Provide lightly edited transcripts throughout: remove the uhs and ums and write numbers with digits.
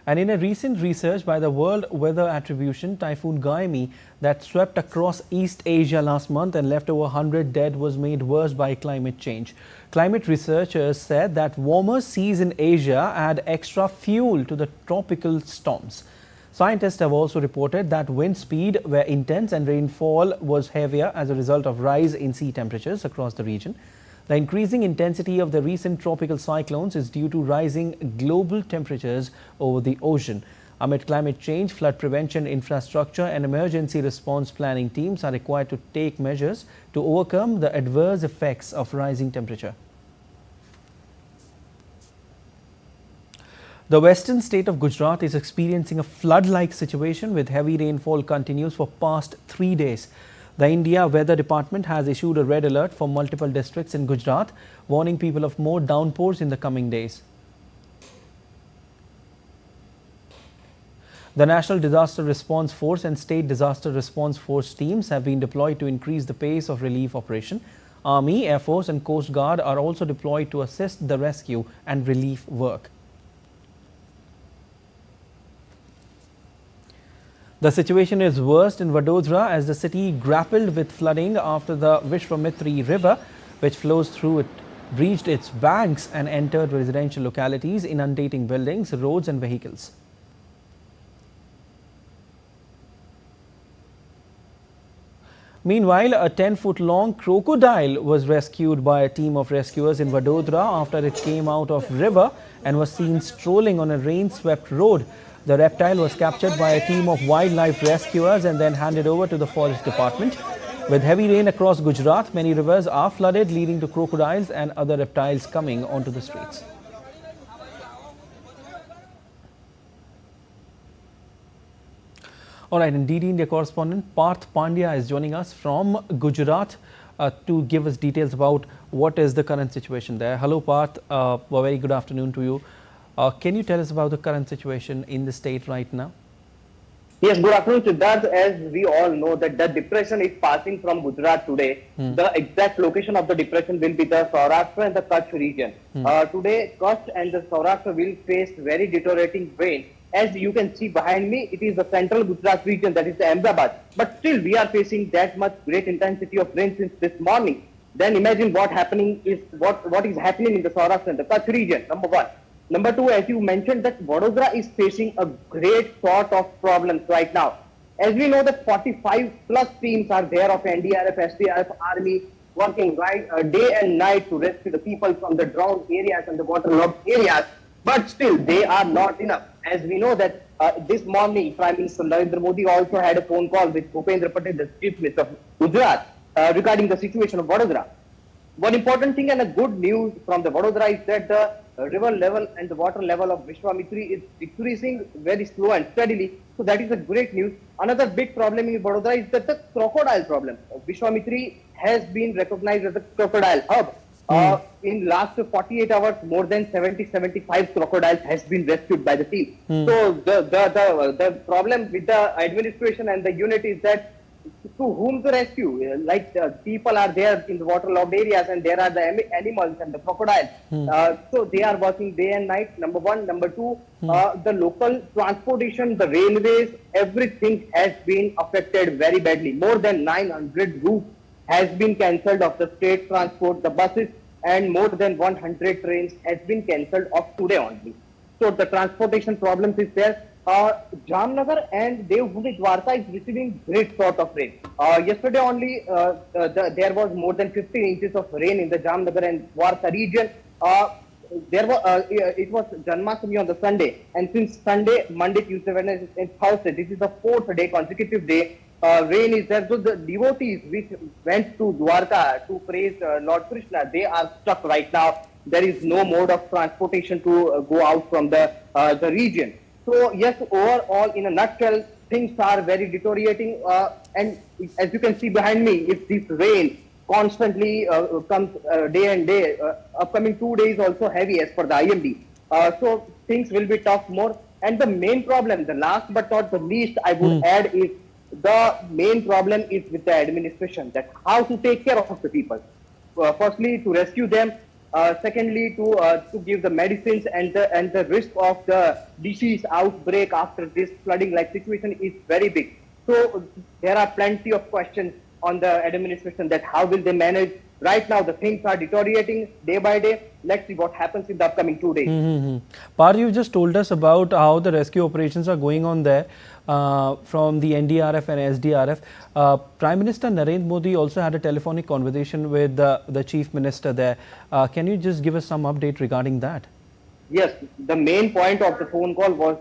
And in a recent research by the World Weather Attribution, Typhoon Gaimi that swept across East Asia last month and left over 100 dead was made worse by climate change. Climate researchers said that warmer seas in Asia add extra fuel to the tropical storms. Scientists have also reported that wind speed were intense and rainfall was heavier as a result of rise in sea temperatures across the region. The increasing intensity of the recent tropical cyclones is due to rising global temperatures over the ocean. Amid climate change, flood prevention infrastructure and emergency response planning teams are required to take measures to overcome the adverse effects of rising temperature. The western state of Gujarat is experiencing a flood-like situation with heavy rainfall continues for past 3 days. The India Weather Department has issued a red alert for multiple districts in Gujarat, warning people of more downpours in the coming days. The National Disaster Response Force and State Disaster Response Force teams have been deployed to increase the pace of relief operation. Army, Air Force and Coast Guard are also deployed to assist the rescue and relief work. The situation is worst in Vadodara as the city grappled with flooding after the Vishwamitri river, which flows through it, breached its banks and entered residential localities, inundating buildings, roads and vehicles. Meanwhile, a 10-foot-long crocodile was rescued by a team of rescuers in Vadodara after it came out of river and was seen strolling on a rain-swept road. The reptile was captured by a team of wildlife rescuers and then handed over to the forest department. With heavy rain across Gujarat, many rivers are flooded, leading to crocodiles and other reptiles coming onto the streets. All right, and DD India correspondent Parth Pandya is joining us from Gujarat to give us details about what is the current situation there. Hello, Parth. A very good afternoon to you. Can you tell us about the current situation in the state right now? Yes, good afternoon, Siddharth. As we all know that the depression is passing from Gujarat today. The exact location of the depression will be the Saurashtra and the Kutch region. Today, Kutch and the Saurashtra will face very deteriorating rain. As you can see behind me, it is the central Gujarat region, that is the Ahmedabad. But still, we are facing that much great intensity of rain since this morning. Then imagine what is happening in the Saurashtra and the Kutch region, number one. Number two, as you mentioned, that Vadodara is facing a great sort of problems right now. As we know that 45 plus teams are there of NDRF, SDRF, Army working day and night to rescue the people from the drowned areas and the waterlogged areas. But still, they are not enough. As we know that this morning, Prime Minister Narendra Modi also had a phone call with Bhupendra Patel, the Chief Minister of Gujarat, regarding the situation of Vadodara. One important thing and a good news from the Vadodara is that the river level and the water level of Vishwamitri is decreasing very slow and steadily. So that is a great news. Another big problem in Vadodara is that the crocodile problem. Vishwamitri has been recognized as a crocodile hub. In last 48 hours, more than 70-75 crocodiles has been rescued by the team. So the problem with the administration and the unit is that to whom to rescue? Like people are there in the waterlogged areas and there are the animals and the crocodiles. So they are working day and night, number one. Number two, the local transportation, the railways, everything has been affected very badly. More than 900 routes has been cancelled of the state transport, the buses, and more than 100 trains has been cancelled of today only. So the transportation problems is there. Jamnagar and Devbhoomi Dwarka is receiving great sort of rain. Yesterday only there was more than 15 inches of rain in the Jamnagar and Dwarka region. It was Janmashtami on the Sunday, and since Sunday, Monday, Tuesday, Wednesday and Thursday, this is the fourth day, consecutive day, rain is there. So the devotees which went to Dwarka to praise Lord Krishna, they are stuck right now. There is no mode of transportation to go out from the region. So yes, overall, in a nutshell, things are very deteriorating. And as you can see behind me, if this rain constantly comes day and day, upcoming 2 days also heavy as per the IMD. So things will be tough more. And the main problem, the last but not the least, I would add is the main problem is with the administration, that how to take care of the people. Firstly, to rescue them, Secondly, to give the medicines, and the risk of the disease outbreak after this flooding-like situation is very big. So there are plenty of questions on the administration, that how will they manage. Right now, the things are deteriorating day by day. Let's see what happens in the upcoming 2 days. Par, you just told us about how the rescue operations are going on there from the NDRF and SDRF. Prime Minister Narendra Modi also had a telephonic conversation with the Chief Minister there. Can you just give us some update regarding that? Yes, the main point of the phone call was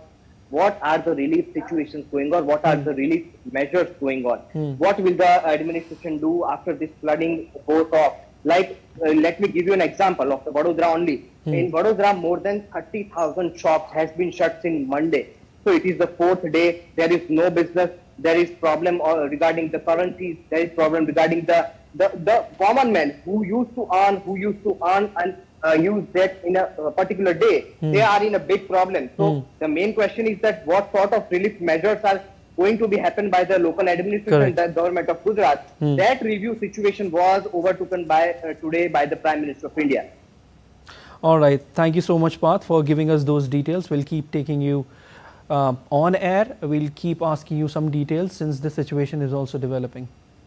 what are the relief situations going on, what are the relief measures going on, what will the administration do after this flooding goes off. Like, let me give you an example of the Vadodara only. In Vadodara, more than 30,000 shops has been shut since Monday. So it is the 4th day, there is no business, there is problem regarding the currencies, there is problem regarding the common man who used to earn and use that in a particular day. They are in a big problem. So the main question is that what sort of relief measures are going to be happened by the local administration and the government of Gujarat. That review situation was overtaken by today by the Prime Minister of India. All right. Thank you so much, Parth, for giving us those details. We'll keep taking you on air. We'll keep asking you some details since the situation is also developing.